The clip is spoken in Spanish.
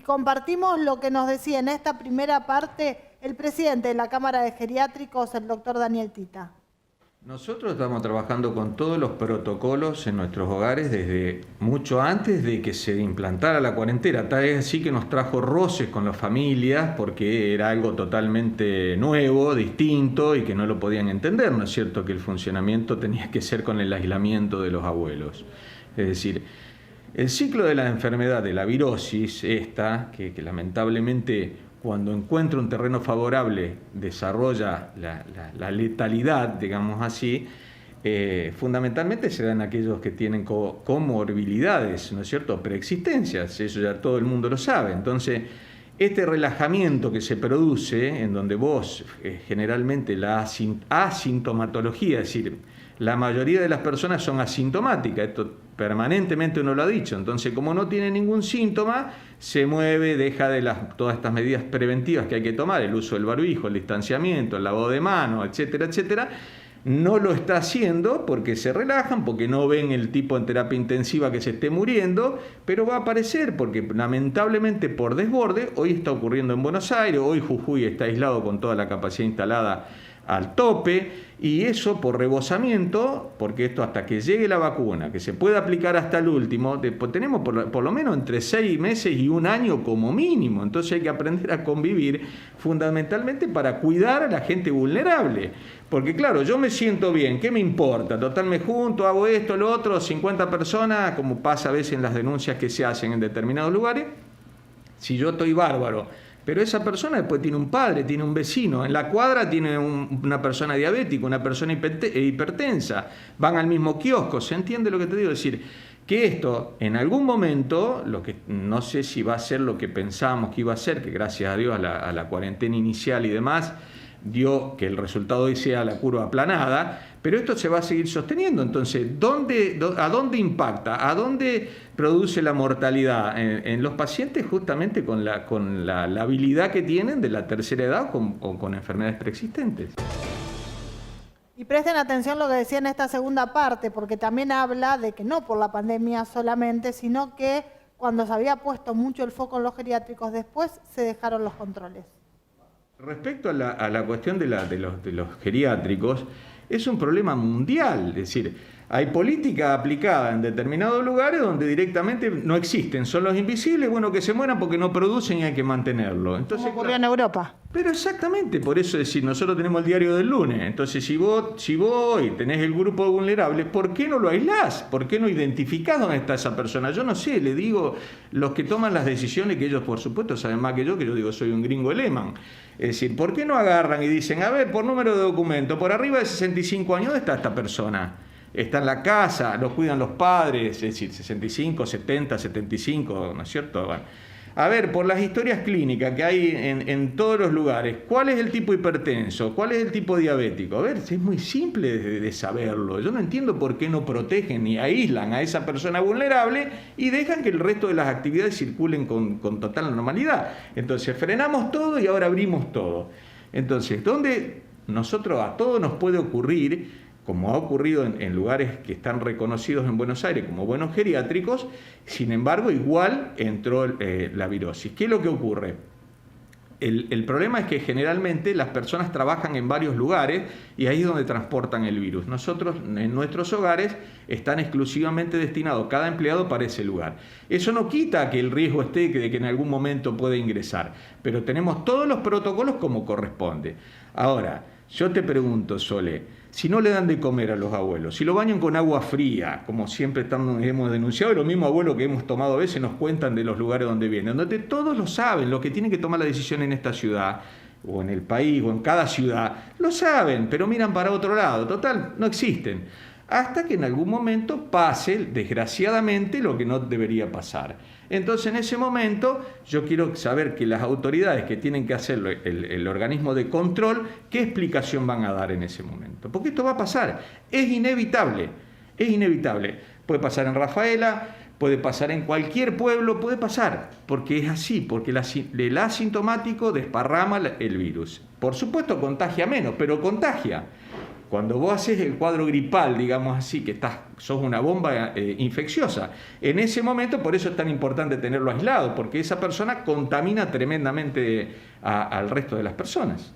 compartimos lo que nos decía en esta primera parte el presidente de la Cámara de Geriátricos, el doctor Daniel Tita. Nosotros estamos trabajando con todos los protocolos en nuestros hogares desde mucho antes de que se implantara la cuarentena. Tal es así que nos trajo roces con las familias porque era algo totalmente nuevo, distinto y que no lo podían entender, ¿no es cierto? Que el funcionamiento tenía que ser con el aislamiento de los abuelos. Es decir, el ciclo de la enfermedad de la virosis, que lamentablemente cuando encuentra un terreno favorable desarrolla la letalidad, digamos así, fundamentalmente se dan aquellos que tienen comorbilidades, ¿no es cierto?, preexistencias, eso ya todo el mundo lo sabe. Entonces, este relajamiento que se produce, en donde vos generalmente la asintomatología, es decir, la mayoría de las personas son asintomáticas, esto permanentemente uno lo ha dicho, entonces como no tiene ningún síntoma, se mueve, deja de todas estas medidas preventivas que hay que tomar, el uso del barbijo, el distanciamiento, el lavado de manos, etcétera, etcétera. No lo está haciendo porque se relajan, porque no ven el tipo en terapia intensiva que se esté muriendo, pero va a aparecer porque lamentablemente por desborde, hoy está ocurriendo en Buenos Aires, hoy Jujuy está aislado con toda la capacidad instalada al tope, y eso por rebosamiento, porque esto hasta que llegue la vacuna, que se pueda aplicar hasta el último, tenemos por lo menos entre 6 meses y un año como mínimo, entonces hay que aprender a convivir fundamentalmente para cuidar a la gente vulnerable, porque claro, yo me siento bien, ¿qué me importa? Total me junto, hago esto, lo otro, 50 personas, como pasa a veces en las denuncias que se hacen en determinados lugares, si yo estoy bárbaro, pero esa persona después tiene un padre, tiene un vecino, en la cuadra tiene una persona diabética, una persona hipertensa, van al mismo kiosco, ¿se entiende lo que te digo? Es decir, que esto en algún momento, lo que no sé si va a ser lo que pensábamos que iba a ser, que gracias a Dios a la cuarentena inicial y demás, dio que el resultado hoy sea la curva aplanada, pero esto se va a seguir sosteniendo. Entonces, ¿a dónde impacta? ¿A dónde produce la mortalidad? En los pacientes justamente con la habilidad que tienen de la tercera edad o con enfermedades preexistentes. Y presten atención lo que decía en esta segunda parte, porque también habla de que no por la pandemia solamente, sino que cuando se había puesto mucho el foco en los geriátricos, después se dejaron los controles. Respecto a la cuestión de los geriátricos, es un problema mundial, es decir, hay política aplicada en determinados lugares donde directamente no existen, son los invisibles, bueno, que se mueran porque no producen y hay que mantenerlo. Entonces, como ocurrió en Europa. Pero exactamente, por eso es decir, nosotros tenemos el diario del lunes, entonces si vos hoy tenés el grupo vulnerable, ¿por qué no lo aislás? ¿Por qué no identificás dónde está esa persona? Yo no sé, le digo, los que toman las decisiones, que ellos por supuesto saben más que yo digo, soy un gringo Lehman. Es decir, ¿por qué no agarran y dicen, a ver, por número de documento, por arriba de 65 años, ¿dónde está esta persona? Está en la casa, lo cuidan los padres, es decir, 65, 70, 75, ¿no es cierto? Bueno, a ver, por las historias clínicas que hay en todos los lugares, ¿cuál es el tipo hipertenso? ¿Cuál es el tipo diabético? A ver, es muy simple de saberlo. Yo no entiendo por qué no protegen ni aíslan a esa persona vulnerable y dejan que el resto de las actividades circulen con total normalidad. Entonces, frenamos todo y ahora abrimos todo. Entonces, ¿dónde nosotros a todos nos puede ocurrir, como ha ocurrido en lugares que están reconocidos en Buenos Aires como buenos geriátricos, sin embargo, igual entró la virosis? ¿Qué es lo que ocurre? El problema es que generalmente las personas trabajan en varios lugares y ahí es donde transportan el virus. Nosotros, en nuestros hogares, están exclusivamente destinados cada empleado para ese lugar. Eso no quita que el riesgo esté de que en algún momento pueda ingresar, pero tenemos todos los protocolos como corresponde. Ahora, yo te pregunto, Sole, si no le dan de comer a los abuelos, si lo bañan con agua fría, como siempre hemos denunciado, y los mismos abuelos que hemos tomado a veces nos cuentan de los lugares donde vienen, donde todos lo saben, los que tienen que tomar la decisión en esta ciudad, o en el país, o en cada ciudad, lo saben, pero miran para otro lado, total, no existen. Hasta que en algún momento pase, desgraciadamente, lo que no debería pasar. Entonces, en ese momento, yo quiero saber que las autoridades que tienen que hacerlo, el organismo de control, ¿qué explicación van a dar en ese momento? Porque esto va a pasar, es inevitable, es inevitable. Puede pasar en Rafaela, puede pasar en cualquier pueblo, puede pasar, porque es así, porque el asintomático desparrama el virus. Por supuesto, contagia menos, pero contagia. Cuando vos haces el cuadro gripal, digamos así, que sos una bomba infecciosa, en ese momento, por eso es tan importante tenerlo aislado, porque esa persona contamina tremendamente al resto de las personas.